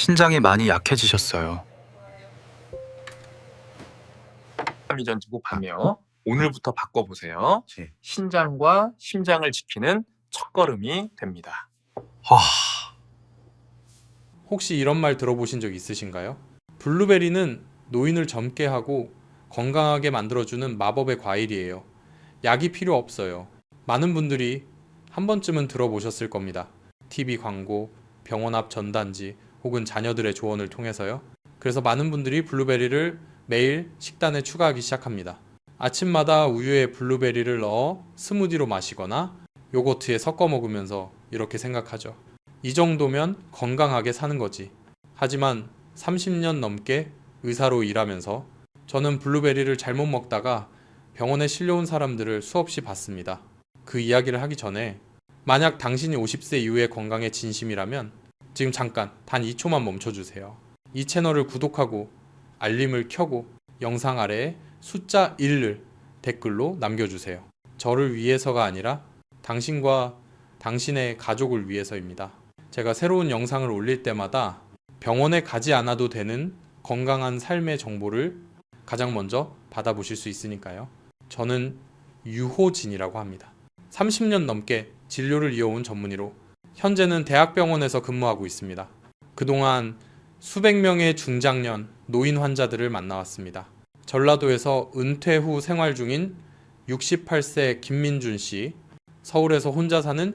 신장이 많이 약해지셨어요. 이전지고 밤이요. 오늘부터 바꿔보세요. 네. 신장과 심장을 지키는 첫걸음이 됩니다. 와, 혹시 이런 말 들어보신 적 있으신가요? 블루베리는 노인을 젊게 하고 건강하게 만들어주는 마법의 과일이에요. 약이 필요 없어요. 많은 분들이 한 번쯤은 들어보셨을 겁니다. TV 광고, 병원 앞 전단지, 혹은 자녀들의 조언을 통해서요. 그래서 많은 분들이 블루베리를 매일 식단에 추가하기 시작합니다. 아침마다 우유에 블루베리를 넣어 스무디로 마시거나 요거트에 섞어 먹으면서 이렇게 생각하죠. 이 정도면 건강하게 사는 거지. 하지만 30년 넘게 의사로 일하면서 저는 블루베리를 잘못 먹다가 병원에 실려온 사람들을 수없이 봤습니다. 그 이야기를 하기 전에 만약 당신이 50세 이후의 건강에 진심이라면 지금 잠깐 단 2초만 멈춰주세요. 이 채널을 구독하고 알림을 켜고 영상 아래에 숫자 1을 댓글로 남겨주세요. 저를 위해서가 아니라 당신과 당신의 가족을 위해서입니다. 제가 새로운 영상을 올릴 때마다 병원에 가지 않아도 되는 건강한 삶의 정보를 가장 먼저 받아보실 수 있으니까요. 저는 유호진이라고 합니다. 30년 넘게 진료를 이어온 전문의로 현재는 대학병원에서 근무하고 있습니다. 그동안 수백 명의 중장년, 노인 환자들을 만나왔습니다. 전라도에서 은퇴 후 생활 중인 68세 김민준 씨, 서울에서 혼자 사는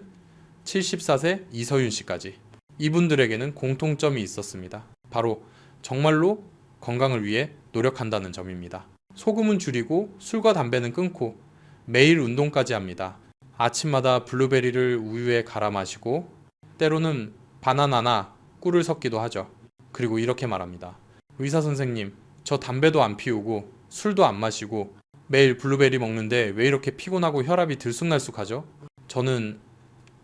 74세 이서윤 씨까지 이분들에게는 공통점이 있었습니다. 바로 정말로 건강을 위해 노력한다는 점입니다. 소금은 줄이고 술과 담배는 끊고 매일 운동까지 합니다. 아침마다 블루베리를 우유에 갈아 마시고 때로는 바나나나 꿀을 섞기도 하죠. 그리고 이렇게 말합니다. 의사 선생님, 저 담배도 안 피우고 술도 안 마시고 매일 블루베리 먹는데 왜 이렇게 피곤하고 혈압이 들쑥날쑥하죠? 저는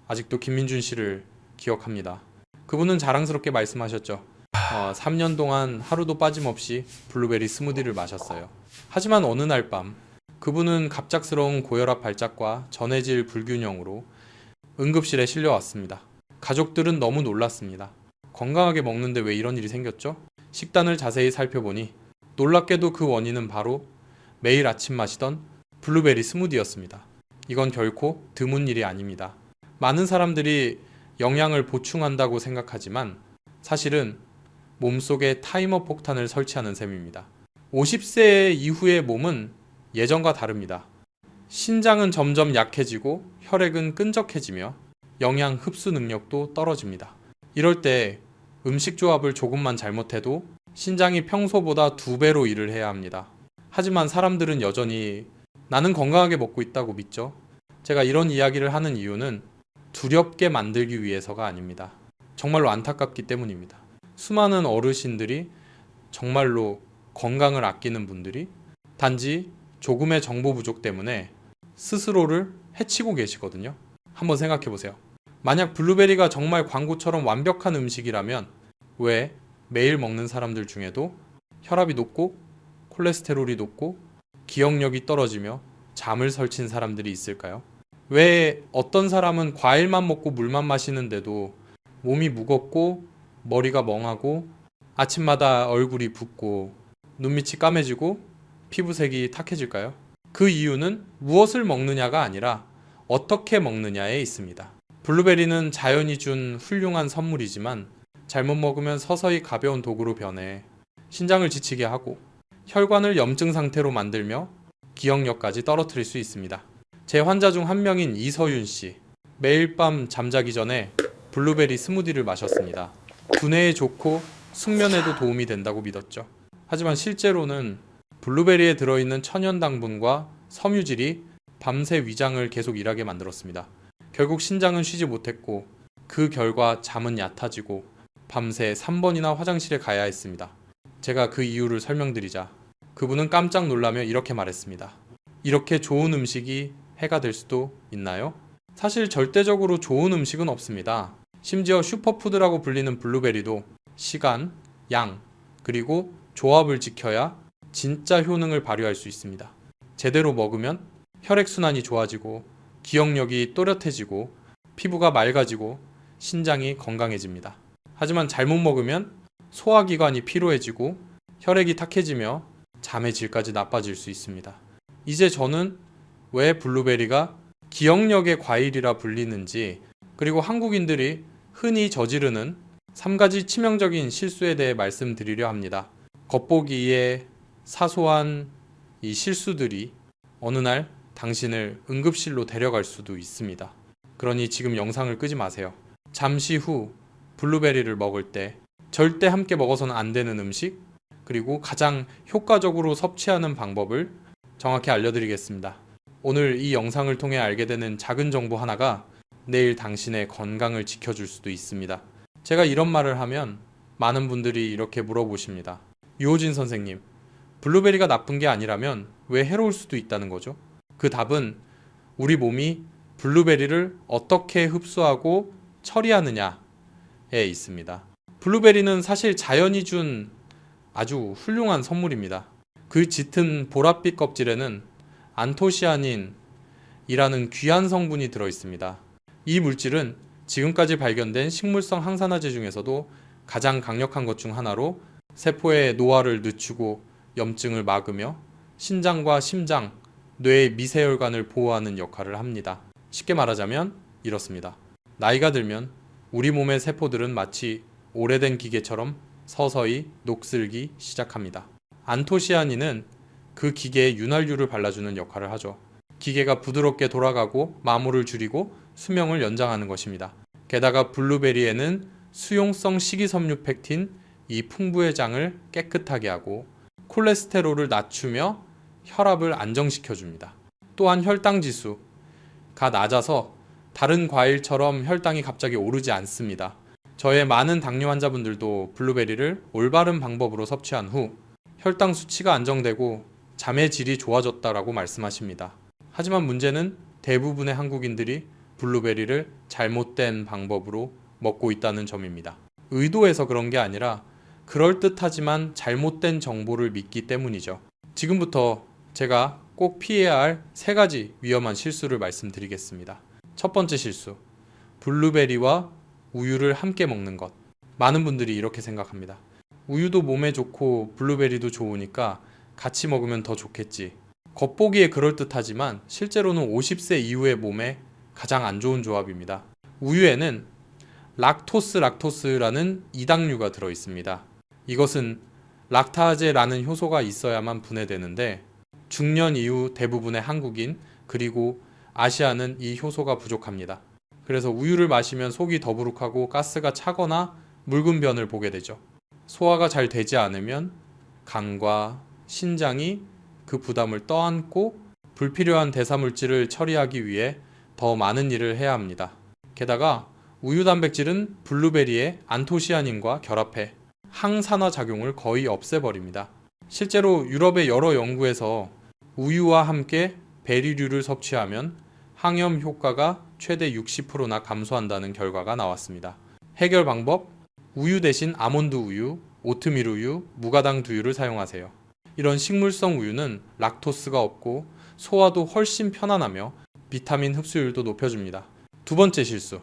아직도 김민준 씨를 기억합니다. 그분은 자랑스럽게 말씀하셨죠. 3년 동안 하루도 빠짐없이 블루베리 스무디를 마셨어요. 하지만 어느 날 밤 그분은 갑작스러운 고혈압 발작과 전해질 불균형으로 응급실에 실려왔습니다. 가족들은 너무 놀랐습니다. 건강하게 먹는데 왜 이런 일이 생겼죠? 식단을 자세히 살펴보니 놀랍게도 그 원인은 바로 매일 아침 마시던 블루베리 스무디였습니다. 이건 결코 드문 일이 아닙니다. 많은 사람들이 영양을 보충한다고 생각하지만 사실은 몸속에 타이머 폭탄을 설치하는 셈입니다. 50세 이후의 몸은 예전과 다릅니다. 신장은 점점 약해지고 혈액은 끈적해지며 영양 흡수 능력도 떨어집니다. 이럴 때 음식 조합을 조금만 잘못해도 신장이 평소보다 2배로 일을 해야 합니다. 하지만 사람들은 여전히 나는 건강하게 먹고 있다고 믿죠. 제가 이런 이야기를 하는 이유는 두렵게 만들기 위해서가 아닙니다. 정말로 안타깝기 때문입니다. 수많은 어르신들이 정말로 건강을 아끼는 분들이 단지 조금의 정보 부족 때문에 스스로를 해치고 계시거든요. 한번 생각해 보세요. 만약 블루베리가 정말 광고처럼 완벽한 음식이라면 왜 매일 먹는 사람들 중에도 혈압이 높고 콜레스테롤이 높고 기억력이 떨어지며 잠을 설친 사람들이 있을까요? 왜 어떤 사람은 과일만 먹고 물만 마시는데도 몸이 무겁고 머리가 멍하고 아침마다 얼굴이 붓고 눈밑이 까매지고 피부색이 탁해질까요? 그 이유는 무엇을 먹느냐가 아니라 어떻게 먹느냐에 있습니다. 블루베리는 자연이 준 훌륭한 선물이지만 잘못 먹으면 서서히 가벼운 독으로 변해 신장을 지치게 하고 혈관을 염증 상태로 만들며 기억력까지 떨어뜨릴 수 있습니다. 제 환자 중 한 명인 이서윤 씨, 매일 밤 잠자기 전에 블루베리 스무디를 마셨습니다. 두뇌에 좋고 숙면에도 도움이 된다고 믿었죠. 하지만 실제로는 블루베리에 들어있는 천연 당분과 섬유질이 밤새 위장을 계속 일하게 만들었습니다. 결국 신장은 쉬지 못했고 그 결과 잠은 얕아지고 밤새 3번이나 화장실에 가야 했습니다. 제가 그 이유를 설명드리자 그분은 깜짝 놀라며 이렇게 말했습니다. 이렇게 좋은 음식이 해가 될 수도 있나요? 사실 절대적으로 좋은 음식은 없습니다. 심지어 슈퍼푸드라고 불리는 블루베리도 시간, 양, 그리고 조합을 지켜야 진짜 효능을 발휘할 수 있습니다. 제대로 먹으면 혈액순환이 좋아지고 기억력이 또렷해지고 피부가 맑아지고 신장이 건강해집니다. 하지만 잘못 먹으면 소화기관이 피로해지고 혈액이 탁해지며 잠의 질까지 나빠질 수 있습니다. 이제 저는 왜 블루베리가 기억력의 과일이라 불리는지, 그리고 한국인들이 흔히 저지르는 3가지 치명적인 실수에 대해 말씀드리려 합니다. 겉보기에 사소한 이 실수들이 어느 날 당신을 응급실로 데려갈 수도 있습니다. 그러니 지금 영상을 끄지 마세요. 잠시 후 블루베리를 먹을 때 절대 함께 먹어서는 안 되는 음식, 그리고 가장 효과적으로 섭취하는 방법을 정확히 알려드리겠습니다. 오늘 이 영상을 통해 알게 되는 작은 정보 하나가 내일 당신의 건강을 지켜줄 수도 있습니다. 제가 이런 말을 하면 많은 분들이 이렇게 물어보십니다. 유호진 선생님, 블루베리가 나쁜 게 아니라면 왜 해로울 수도 있다는 거죠? 그 답은 우리 몸이 블루베리를 어떻게 흡수하고 처리하느냐에 있습니다. 블루베리는 사실 자연이 준 아주 훌륭한 선물입니다. 그 짙은 보랏빛 껍질에는 안토시아닌이라는 귀한 성분이 들어있습니다. 이 물질은 지금까지 발견된 식물성 항산화제 중에서도 가장 강력한 것 중 하나로 세포의 노화를 늦추고 염증을 막으며 신장과 심장, 뇌의 미세혈관을 보호하는 역할을 합니다. 쉽게 말하자면 이렇습니다. 나이가 들면 우리 몸의 세포들은 마치 오래된 기계처럼 서서히 녹슬기 시작합니다. 안토시아닌은 그 기계에 윤활유를 발라주는 역할을 하죠. 기계가 부드럽게 돌아가고 마모를 줄이고 수명을 연장하는 것입니다. 게다가 블루베리에는 수용성 식이섬유 팩틴, 이 풍부의 장을 깨끗하게 하고 콜레스테롤을 낮추며 혈압을 안정시켜줍니다. 또한 혈당 지수가 낮아서 다른 과일처럼 혈당이 갑자기 오르지 않습니다. 저의 많은 당뇨 환자분들도 블루베리를 올바른 방법으로 섭취한 후 혈당 수치가 안정되고 잠의 질이 좋아졌다라고 말씀하십니다. 하지만 문제는 대부분의 한국인들이 블루베리를 잘못된 방법으로 먹고 있다는 점입니다. 의도해서 그런 게 아니라 그럴듯하지만 잘못된 정보를 믿기 때문이죠. 지금부터 제가 꼭 피해야 할 3가지 위험한 실수를 말씀드리겠습니다. 첫 번째 실수, 블루베리와 우유를 함께 먹는 것. 많은 분들이 이렇게 생각합니다. 우유도 몸에 좋고 블루베리도 좋으니까 같이 먹으면 더 좋겠지. 겉보기에 그럴듯하지만 실제로는 50세 이후의 몸에 가장 안 좋은 조합입니다. 우유에는 락토스라는 이당류가 들어있습니다. 이것은 락타제라는 효소가 있어야만 분해되는데 중년 이후 대부분의 한국인 그리고 아시아는 이 효소가 부족합니다. 그래서 우유를 마시면 속이 더부룩하고 가스가 차거나 묽은 변을 보게 되죠. 소화가 잘 되지 않으면 간과 신장이 그 부담을 떠안고 불필요한 대사물질을 처리하기 위해 더 많은 일을 해야 합니다. 게다가 우유 단백질은 블루베리의 안토시아닌과 결합해 항산화 작용을 거의 없애버립니다. 실제로 유럽의 여러 연구에서 우유와 함께 베리류를 섭취하면 항염 효과가 최대 60%나 감소한다는 결과가 나왔습니다. 해결 방법: 우유 대신 아몬드 우유, 오트밀 우유, 무가당 두유를 사용하세요. 이런 식물성 우유는 락토스가 없고 소화도 훨씬 편안하며 비타민 흡수율도 높여줍니다. 두 번째 실수,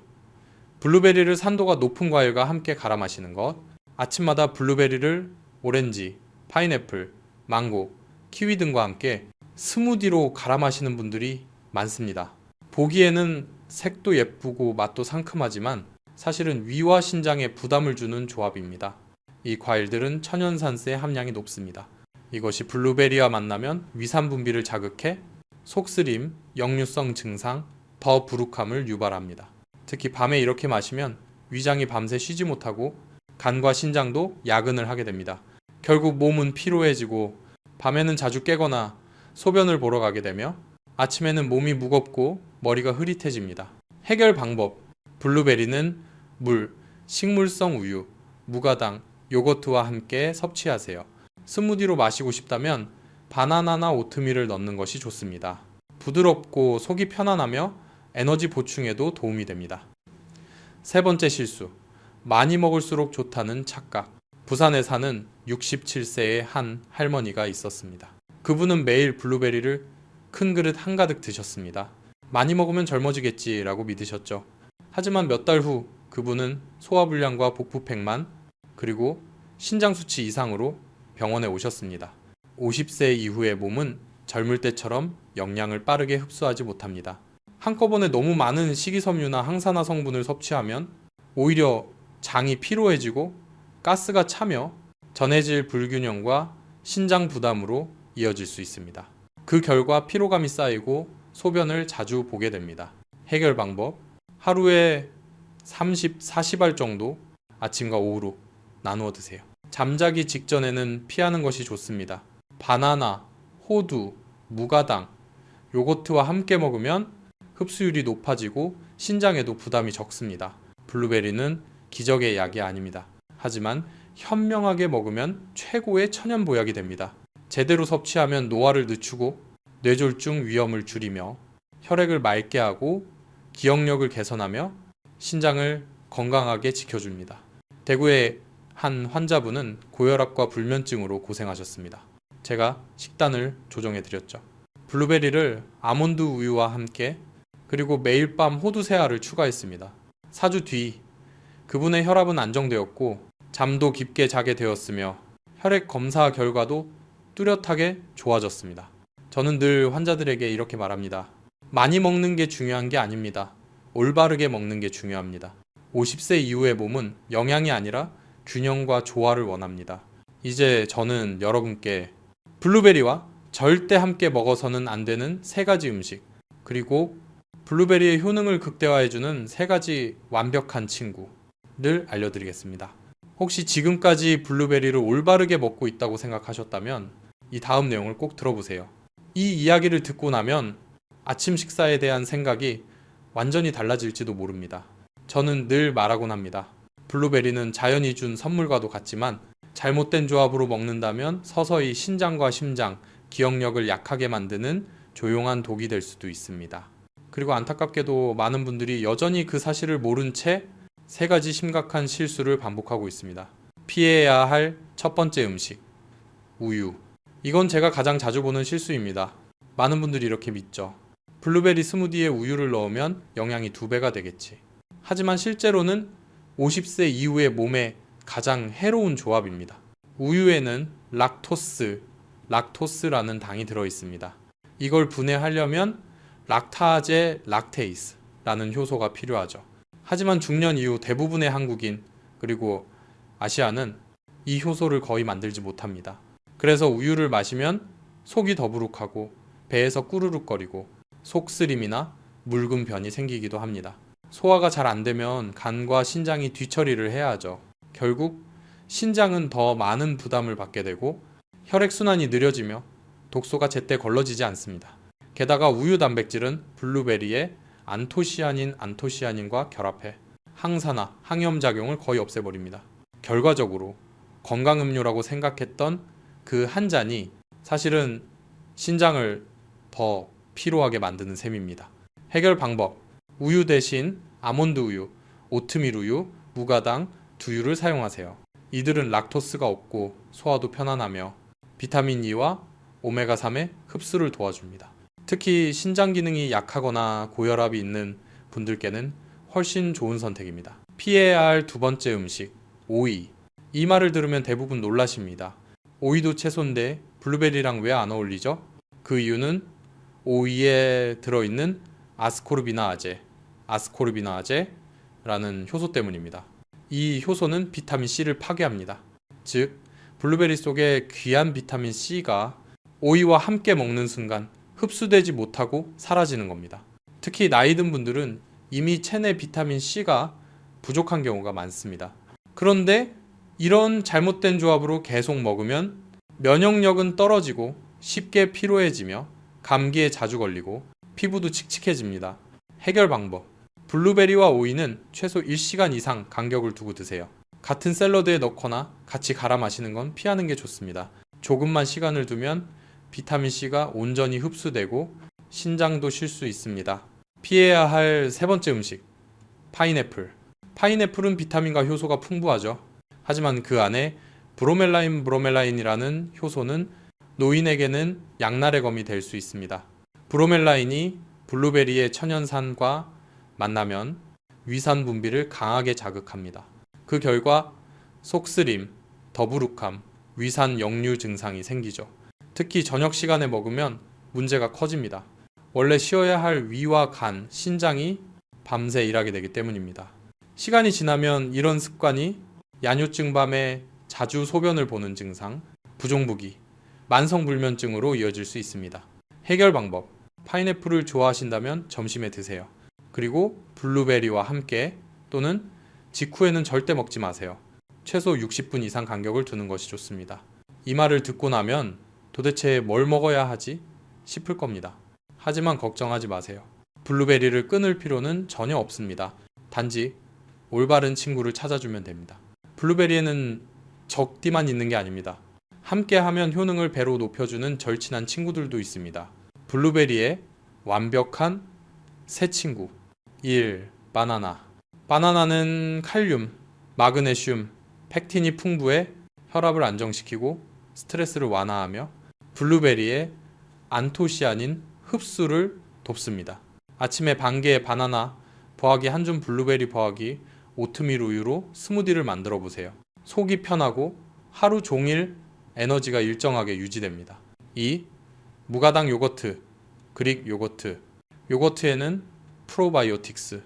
블루베리를 산도가 높은 과일과 함께 갈아 마시는 것. 아침마다 블루베리를 오렌지, 파인애플, 망고, 키위 등과 함께 스무디로 갈아 마시는 분들이 많습니다. 보기에는 색도 예쁘고 맛도 상큼하지만 사실은 위와 신장에 부담을 주는 조합입니다. 이 과일들은 천연산소의 함량이 높습니다. 이것이 블루베리와 만나면 위산 분비를 자극해 속쓰림, 역류성 증상, 더 부룩함을 유발합니다. 특히 밤에 이렇게 마시면 위장이 밤새 쉬지 못하고 간과 신장도 야근을 하게 됩니다. 결국 몸은 피로해지고 밤에는 자주 깨거나 소변을 보러 가게 되며 아침에는 몸이 무겁고 머리가 흐릿해집니다. 해결 방법: 블루베리는 물, 식물성 우유, 무가당, 요거트와 함께 섭취하세요. 스무디로 마시고 싶다면 바나나나 오트밀을 넣는 것이 좋습니다. 부드럽고 속이 편안하며 에너지 보충에도 도움이 됩니다. 세 번째 실수, 많이 먹을수록 좋다는 착각. 부산에 사는 67세의 한 할머니가 있었습니다. 그분은 매일 블루베리를 큰 그릇 한가득 드셨습니다. 많이 먹으면 젊어지겠지라고 믿으셨죠. 하지만 몇 달 후 그분은 소화불량과 복부팽만, 그리고 신장 수치 이상으로 병원에 오셨습니다. 50세 이후의 몸은 젊을 때처럼 영양을 빠르게 흡수하지 못합니다. 한꺼번에 너무 많은 식이섬유나 항산화 성분을 섭취하면 오히려 장이 피로해지고 가스가 차며 전해질 불균형과 신장 부담으로 이어질 수 있습니다. 그 결과 피로감이 쌓이고 소변을 자주 보게 됩니다. 해결 방법: 하루에 30, 40알 정도 아침과 오후로 나누어 드세요. 잠자기 직전에는 피하는 것이 좋습니다. 바나나, 호두, 무가당, 요거트와 함께 먹으면 흡수율이 높아지고 신장에도 부담이 적습니다. 블루베리는 기적의 약이 아닙니다. 하지만 현명하게 먹으면 최고의 천연보약이 됩니다. 제대로 섭취하면 노화를 늦추고 뇌졸중 위험을 줄이며 혈액을 맑게 하고 기억력을 개선하며 신장을 건강하게 지켜줍니다. 대구의 한 환자분은 고혈압과 불면증으로 고생하셨습니다. 제가 식단을 조정해 드렸죠. 블루베리를 아몬드 우유와 함께 그리고 매일 밤 호두 3알을 추가했습니다. 4주 뒤 그분의 혈압은 안정되었고 잠도 깊게 자게 되었으며 혈액 검사 결과도 뚜렷하게 좋아졌습니다. 저는 늘 환자들에게 이렇게 말합니다. 많이 먹는 게 중요한 게 아닙니다. 올바르게 먹는 게 중요합니다. 50세 이후의 몸은 영양이 아니라 균형과 조화를 원합니다. 이제 저는 여러분께 블루베리와 절대 함께 먹어서는 안 되는 3가지 음식, 그리고 블루베리의 효능을 극대화해주는 3가지 완벽한 친구를 알려드리겠습니다. 혹시 지금까지 블루베리를 올바르게 먹고 있다고 생각하셨다면 이 다음 내용을 꼭 들어보세요. 이 이야기를 듣고 나면 아침 식사에 대한 생각이 완전히 달라질지도 모릅니다. 저는 늘 말하곤 합니다. 블루베리는 자연이 준 선물과도 같지만 잘못된 조합으로 먹는다면 서서히 신장과 심장, 기억력을 약하게 만드는 조용한 독이 될 수도 있습니다. 그리고 안타깝게도 많은 분들이 여전히 그 사실을 모른 채 3가지 심각한 실수를 반복하고 있습니다. 피해야 할 첫 번째 음식, 우유. 이건 제가 가장 자주 보는 실수입니다. 많은 분들이 이렇게 믿죠. 블루베리 스무디에 우유를 넣으면 영양이 2배가 되겠지. 하지만 실제로는 50세 이후의 몸에 가장 해로운 조합입니다. 우유에는 락토스라는 당이 들어있습니다. 이걸 분해하려면 락타제 락테이스라는 효소가 필요하죠. 하지만 중년 이후 대부분의 한국인 그리고 아시아는 이 효소를 거의 만들지 못합니다. 그래서 우유를 마시면 속이 더부룩하고 배에서 꾸르륵거리고 속쓰림이나 묽은 변이 생기기도 합니다. 소화가 잘 안 되면 간과 신장이 뒤처리를 해야 하죠. 결국 신장은 더 많은 부담을 받게 되고 혈액순환이 느려지며 독소가 제때 걸러지지 않습니다. 게다가 우유 단백질은 블루베리의 안토시아닌과 결합해 항산화, 항염작용을 거의 없애버립니다. 결과적으로 건강음료라고 생각했던 그 한 잔이 사실은 신장을 더 피로하게 만드는 셈입니다. 해결 방법: 우유 대신 아몬드 우유, 오트밀 우유, 무가당, 두유를 사용하세요. 이들은 락토스가 없고 소화도 편안하며 비타민 E와 오메가3의 흡수를 도와줍니다. 특히 신장 기능이 약하거나 고혈압이 있는 분들께는 훨씬 좋은 선택입니다. 피해야 할 2번째 음식, 오이. 이 말을 들으면 대부분 놀라십니다. 오이도 채소인데 블루베리랑 왜 안 어울리죠? 그 이유는 오이에 들어있는 아스코르비나아제라는 효소 때문입니다. 이 효소는 비타민 C를 파괴합니다. 즉, 블루베리 속의 귀한 비타민 C가 오이와 함께 먹는 순간 흡수되지 못하고 사라지는 겁니다. 특히 나이 든 분들은 이미 체내 비타민 C가 부족한 경우가 많습니다. 그런데 이런 잘못된 조합으로 계속 먹으면 면역력은 떨어지고 쉽게 피로해지며 감기에 자주 걸리고 피부도 칙칙해집니다. 해결 방법: 블루베리와 오이는 최소 1시간 이상 간격을 두고 드세요. 같은 샐러드에 넣거나 같이 갈아 마시는 건 피하는 게 좋습니다. 조금만 시간을 두면 비타민C가 온전히 흡수되고 신장도 쉴 수 있습니다. 피해야 할 3번째 음식, 파인애플. 파인애플은 비타민과 효소가 풍부하죠. 하지만 그 안에 브로멜라인이라는 효소는 노인에게는 양날의 검이 될 수 있습니다. 브로멜라인이 블루베리의 천연산과 만나면 위산 분비를 강하게 자극합니다. 그 결과 속쓰림, 더부룩함, 위산 역류 증상이 생기죠. 특히 저녁 시간에 먹으면 문제가 커집니다. 원래 쉬어야 할 위와 간, 신장이 밤새 일하게 되기 때문입니다. 시간이 지나면 이런 습관이 야뇨증 밤에 자주 소변을 보는 증상, 부종부기, 만성불면증으로 이어질 수 있습니다. 해결 방법, 파인애플을 좋아하신다면 점심에 드세요. 그리고 블루베리와 함께 또는 직후에는 절대 먹지 마세요. 최소 60분 이상 간격을 두는 것이 좋습니다. 이 말을 듣고 나면 도대체 뭘 먹어야 하지? 싶을 겁니다. 하지만 걱정하지 마세요. 블루베리를 끊을 필요는 전혀 없습니다. 단지 올바른 친구를 찾아주면 됩니다. 블루베리에는 적띠만 있는 게 아닙니다. 함께하면 효능을 배로 높여주는 절친한 친구들도 있습니다. 블루베리의 완벽한 새 친구 1. 바나나. 바나나는 칼륨, 마그네슘, 팩틴이 풍부해 혈압을 안정시키고 스트레스를 완화하며 블루베리의 안토시아닌 흡수를 돕습니다. 아침에 반 개의 바나나, 버하기 한 줌 블루베리 버하기 오트밀 우유로 스무디를 만들어 보세요. 속이 편하고 하루 종일 에너지가 일정하게 유지됩니다. 2. 무가당 요거트, 그릭 요거트. 요거트에는 프로바이오틱스,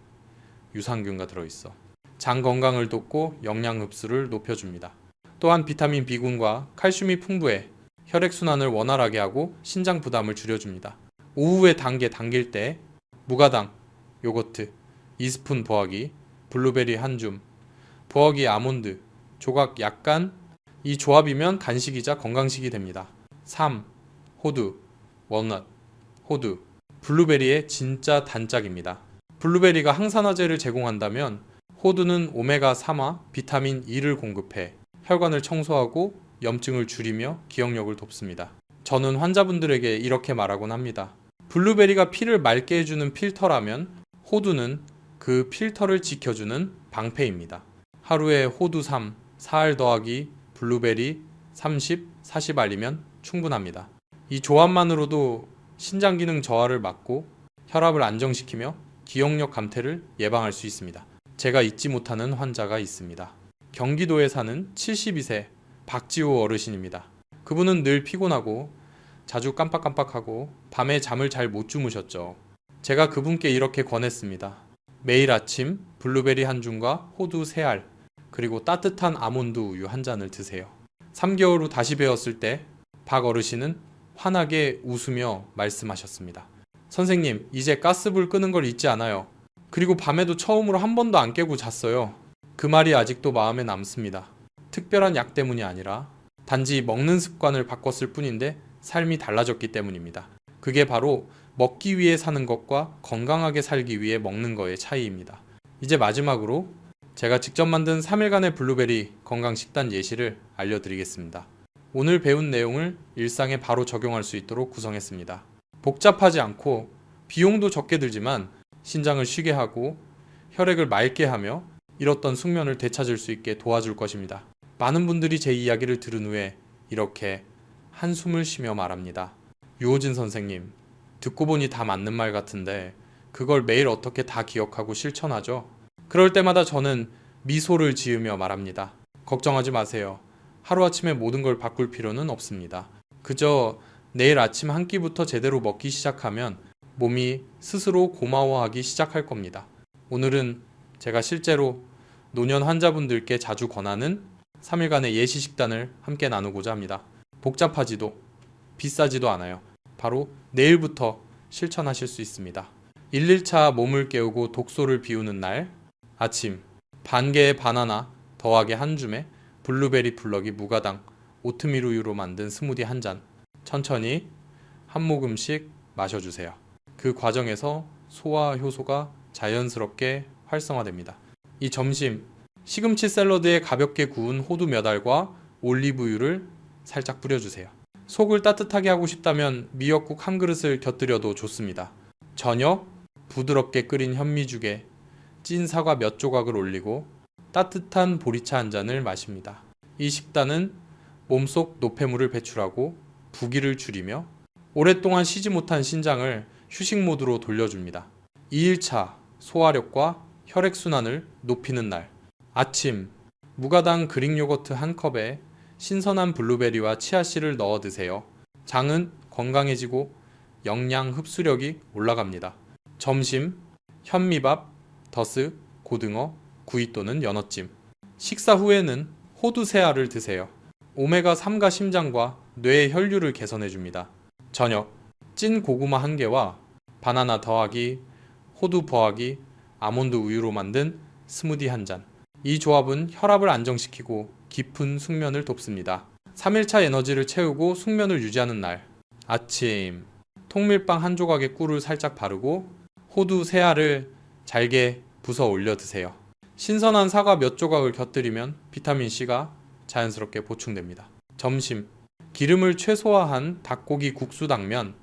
유산균가 들어있어 장 건강을 돕고 영양 흡수를 높여줍니다. 또한 비타민 B군과 칼슘이 풍부해 혈액순환을 원활하게 하고 신장 부담을 줄여줍니다. 오후에 당길 때 무가당 요거트 2스푼 버하기, 블루베리 한 줌, 버하기 아몬드, 조각 약간. 이 조합이면 간식이자 건강식이 됩니다. 3. 호두, 월넛, 호두. 블루베리의 진짜 단짝입니다. 블루베리가 항산화제를 제공한다면 호두는 오메가3와 비타민 E를 공급해 혈관을 청소하고 염증을 줄이며 기억력을 돕습니다. 저는 환자분들에게 이렇게 말하곤 합니다. 블루베리가 피를 맑게 해주는 필터라면 호두는 그 필터를 지켜주는 방패입니다. 하루에 호두 3, 사알 더하기 블루베리 30, 40알이면 충분합니다. 이 조합만으로도 신장 기능 저하를 막고 혈압을 안정시키며 기억력 감퇴를 예방할 수 있습니다. 제가 잊지 못하는 환자가 있습니다. 경기도에 사는 72세 박지호 어르신입니다. 그분은 늘 피곤하고 자주 깜빡깜빡하고 밤에 잠을 잘 못 주무셨죠. 제가 그분께 이렇게 권했습니다. 매일 아침 블루베리 한 줌과 호두 3알, 그리고 따뜻한 아몬드 우유 한 잔을 드세요. 3개월 후 다시 뵈었을 때 박 어르신은 환하게 웃으며 말씀하셨습니다. 선생님, 이제 가스불 끄는 걸 잊지 않아요. 그리고 밤에도 처음으로 한 번도 안 깨고 잤어요. 그 말이 아직도 마음에 남습니다. 특별한 약 때문이 아니라 단지 먹는 습관을 바꿨을 뿐인데 삶이 달라졌기 때문입니다. 그게 바로 먹기 위해 사는 것과 건강하게 살기 위해 먹는 거의 차이입니다. 이제 마지막으로 제가 직접 만든 3일간의 블루베리 건강식단 예시를 알려드리겠습니다. 오늘 배운 내용을 일상에 바로 적용할 수 있도록 구성했습니다. 복잡하지 않고 비용도 적게 들지만 신장을 쉬게 하고 혈액을 맑게 하며 잃었던 숙면을 되찾을 수 있게 도와줄 것입니다. 많은 분들이 제 이야기를 들은 후에 이렇게 한숨을 쉬며 말합니다. 유호진 선생님, 듣고 보니 다 맞는 말 같은데 그걸 매일 어떻게 다 기억하고 실천하죠? 그럴 때마다 저는 미소를 지으며 말합니다. 걱정하지 마세요. 하루아침에 모든 걸 바꿀 필요는 없습니다. 그저 내일 아침 한 끼부터 제대로 먹기 시작하면 몸이 스스로 고마워하기 시작할 겁니다. 오늘은 제가 실제로 노년 환자분들께 자주 권하는 3일간의 예시 식단을 함께 나누고자 합니다. 복잡하지도 비싸지도 않아요. 바로 내일부터 실천하실 수 있습니다. 1일차 몸을 깨우고 독소를 비우는 날, 아침 반 개의 바나나 더하기 한 줌에 블루베리 플러기 무가당 오트밀 우유로 만든 스무디 한 잔, 천천히 한 모금씩 마셔주세요. 그 과정에서 소화 효소가 자연스럽게 활성화됩니다. 이 점심 시금치 샐러드에 가볍게 구운 호두 몇 알과 올리브유를 살짝 뿌려주세요. 속을 따뜻하게 하고 싶다면 미역국 한 그릇을 곁들여도 좋습니다. 저녁 부드럽게 끓인 현미죽에 찐 사과 몇 조각을 올리고 따뜻한 보리차 한 잔을 마십니다. 이 식단은 몸속 노폐물을 배출하고 부기를 줄이며 오랫동안 쉬지 못한 신장을 휴식 모드로 돌려줍니다. 2일차 소화력과 혈액순환을 높이는 날, 아침 무가당 그릭 요거트 한 컵에 신선한 블루베리와 치아씨를 넣어 드세요. 장은 건강해지고 영양 흡수력이 올라갑니다. 점심, 현미밥, 더스, 고등어, 구이 또는 연어찜. 식사 후에는 호두 새알을 드세요. 오메가3가 심장과 뇌의 혈류를 개선해줍니다. 저녁, 찐 고구마 1개와 바나나 더하기, 호두 더하기, 아몬드 우유로 만든 스무디 1잔. 이 조합은 혈압을 안정시키고 깊은 숙면을 돕습니다. 3일차 에너지를 채우고 숙면을 유지하는 날. 아침, 통밀빵 1조각에 꿀을 살짝 바르고 호두 새알을 잘게 부숴 올려 드세요. 신선한 사과 몇 조각을 곁들이면 비타민C가 자연스럽게 보충됩니다. 점심, 기름을 최소화한 닭고기 국수 당면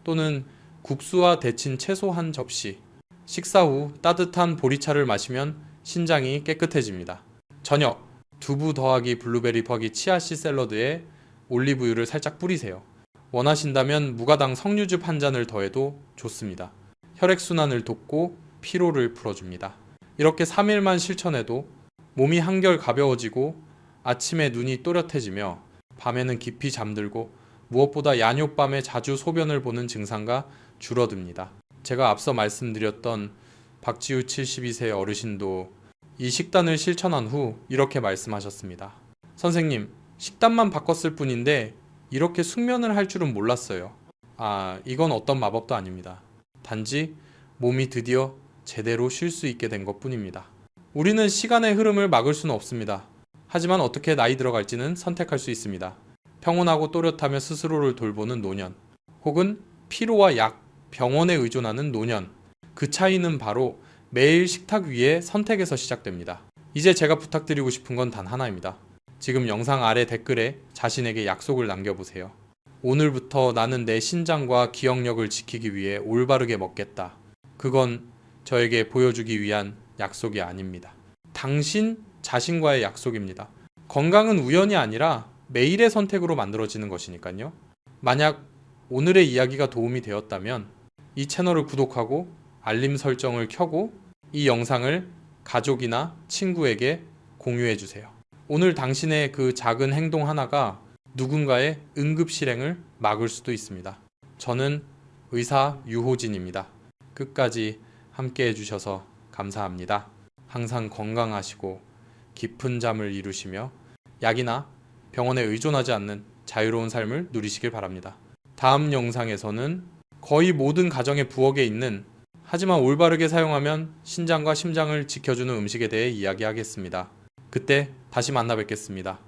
또는 국수와 데친 채소 1접시. 식사 후 따뜻한 보리차를 마시면 신장이 깨끗해집니다. 저녁, 두부 더하기 블루베리 더하기 치아씨 샐러드에 올리브유를 살짝 뿌리세요. 원하신다면 무가당 석류즙 1잔을 더해도 좋습니다. 혈액순환을 돕고 피로를 풀어줍니다. 이렇게 3일만 실천해도 몸이 한결 가벼워지고 아침에 눈이 또렷해지며 밤에는 깊이 잠들고 무엇보다 야뇨밤에 자주 소변을 보는 증상가 줄어듭니다. 제가 앞서 말씀드렸던 박지우 72세 어르신도 이 식단을 실천한 후 이렇게 말씀하셨습니다. 선생님, 식단만 바꿨을 뿐인데 이렇게 숙면을 할 줄은 몰랐어요. 이건 어떤 마법도 아닙니다. 단지 몸이 드디어 제대로 쉴 수 있게 된 것 뿐입니다. 우리는 시간의 흐름을 막을 수는 없습니다. 하지만 어떻게 나이 들어갈지는 선택할 수 있습니다. 평온하고 또렷하며 스스로를 돌보는 노년, 혹은 피로와 약, 병원에 의존하는 노년. 그 차이는 바로 매일 식탁 위의 선택에서 시작됩니다. 이제 제가 부탁드리고 싶은 건 단 하나입니다. 지금 영상 아래 댓글에 자신에게 약속을 남겨보세요. 오늘부터 나는 내 신장과 기억력을 지키기 위해 올바르게 먹겠다. 그건 저에게 보여주기 위한 약속이 아닙니다. 당신 자신과의 약속입니다. 건강은 우연이 아니라 매일의 선택으로 만들어지는 것이니까요. 만약 오늘의 이야기가 도움이 되었다면 이 채널을 구독하고 알림 설정을 켜고 이 영상을 가족이나 친구에게 공유해주세요. 오늘 당신의 그 작은 행동 하나가 누군가의 응급실행을 막을 수도 있습니다. 저는 의사 유호진입니다. 끝까지 함께 해주셔서 감사합니다. 항상 건강하시고 깊은 잠을 이루시며 약이나 병원에 의존하지 않는 자유로운 삶을 누리시길 바랍니다. 다음 영상에서는 거의 모든 가정의 부엌에 있는, 하지만 올바르게 사용하면 신장과 심장을 지켜주는 음식에 대해 이야기하겠습니다. 그때 다시 만나 뵙겠습니다.